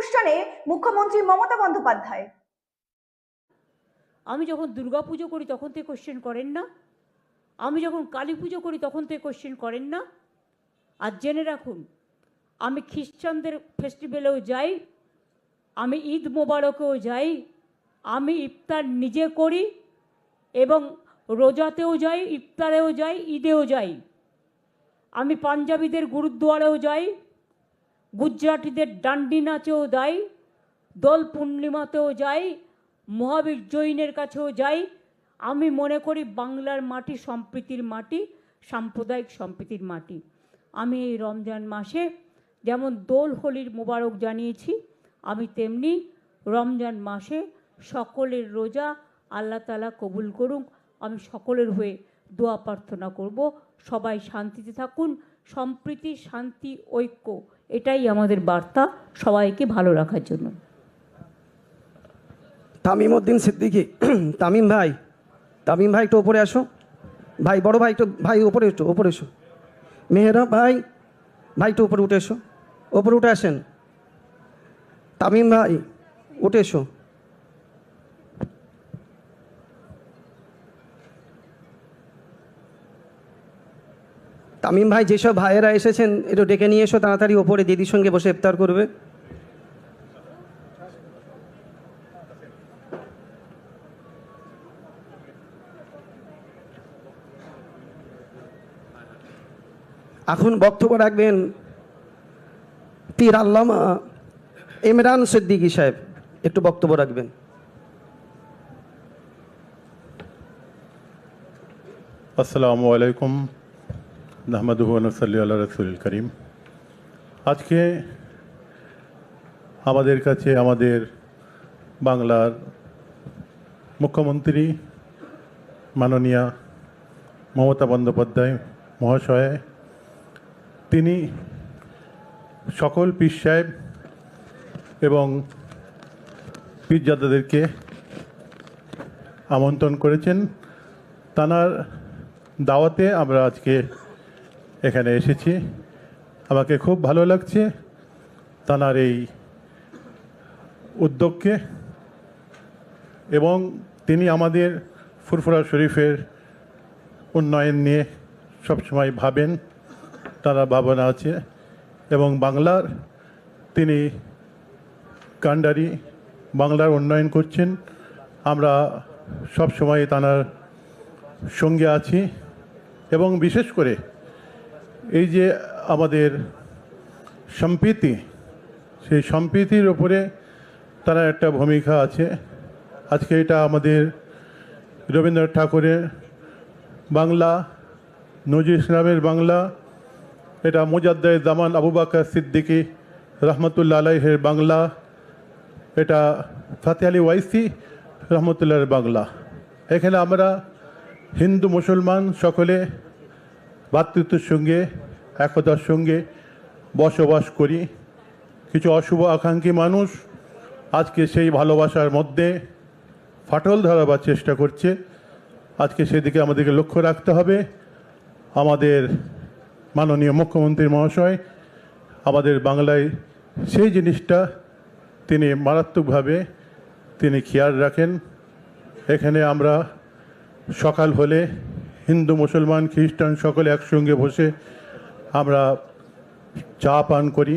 অনুষ্ঠানে মুখ্যমন্ত্রী মমতা বন্দ্যোপাধ্যায়। আমি যখন দুর্গা পুজো করি তখন তো কোশ্চেন করেন না, আমি যখন কালী পুজো করি তখন তো কোশ্চেন করেন না। আর জেনে রাখুন, আমি খ্রিস্টানদের ফেস্টিভ্যালেও যাই, আমি ঈদ মোবারকেও যাই, আমি ইফতার নিজে করি এবং রোজাতেও যাই, ইফতারেও যাই, ঈদেও যাই। আমি পাঞ্জাবিদের গুরুদ্বারেও যাই, গুজরাটিদের ডান্ডি নাচেও যাই, দোল পূর্ণিমাতেও যাই, মহাবীর জৈনের কাছেও যাই। আমি মনে করি বাংলার মাটি সম্প্রীতির মাটি, সাম্প্রদায়িক সম্প্রীতির মাটি। আমি এই রমজান মাসে যেমন দোল হোলির মোবারক জানিয়েছি, আমি তেমনি রমজান মাসে সকলের রোজা আল্লাহ তাআলা কবুল করুক। আমি সকলের হয়ে দোয়া প্রার্থনা করব, সবাই শান্তিতে থাকুন। সম্প্রীতি, শান্তি, ঐক্য, এটাই আমাদের বার্তা সবাইকে ভালো রাখার জন্য। তামিম উদ্দিন সিদ্দিকী, তামিম ভাই একটু ওপরে আসো। ভাই বড় ভাই একটু, ভাই ওপরে একটু ওপরে এসো। মেহেরা ভাই একটু উপরে উঠে এসো, ওপরে উঠে আসেন। তামিম ভাই উঠে এসো। তামিম ভাই, যেসব ভাইয়েরা এসেছেন একটু ডেকে নিয়ে এসো তাড়াতাড়ি, ওপরে দিদির সঙ্গে বসে ইফতার করবে। এখন বক্তব্য রাখবেন পীর আল্লামা ইমরান সিদ্দিকী সাহেব, একটু বক্তব্য রাখবেন। আসসালামু আলাইকুম, নাহমাদুহু ওয়া নুসাল্লি আলা রাসূলিল কারীম। আজকে আমাদের কাছে আমাদের বাংলার মুখ্যমন্ত্রী মাননীয়া মমতা বন্দ্যোপাধ্যায় মহাশয়, তিনি সকল পীর সাহেব এবং পীরজাদাদেরকে আমন্ত্রণ করেছেন। তানার দাওয়াতে আমরা আজকে এখানে এসেছি। আমাকে খুব ভালো লাগছে তানার এই উদ্যোগকে, এবং তিনি আমাদের ফুরফুরা শরীফের উন্নয়ন নিয়ে সবসময় ভাবেন, তারা ভাবনা আছে। এবং বাংলার তিনি কান্ডারি, বাংলার উন্নয়ন করছেন। আমরা সবসময় তানার সঙ্গে আছি। এবং বিশেষ করে এই যে আমাদের সম্প্রীতি, সেই সম্প্রীতির ওপরে তার একটা ভূমিকা আছে। আজকে এটা আমাদের রবীন্দ্রনাথ ঠাকুরের বাংলা, নজরুল ইসলামের বাংলা, এটা মুজাদ্দেদ জামান আবু বকর সিদ্দিকী রহমতুল্লাহ আলাইহের বাংলা, এটা ফাতে আলী ওয়াইসি রহমতুল্লাহের বাংলা। এখানে আমরা হিন্দু মুসলমান সকলে ভ্রাতৃত্বের সঙ্গে, একতার সঙ্গে বসবাস করি। কিছু অশুভ আকাঙ্ক্ষী মানুষ আজকে সেই ভালোবাসার মধ্যে ফাটল ধরাবার চেষ্টা করছে। আজকে সেদিকে আমাদেরকে লক্ষ্য রাখতে হবে। আমাদের মাননীয় মুখ্যমন্ত্রী মহাশয় আমাদের বাংলায় সেই জিনিসটা তিনি মারাত্মকভাবে তিনি খেয়াল রাখেন। এখানে আমরা সকাল হলে হিন্দু মুসলমান খ্রিস্টান সকলে একসঙ্গে বসে আমরা চা পান করি।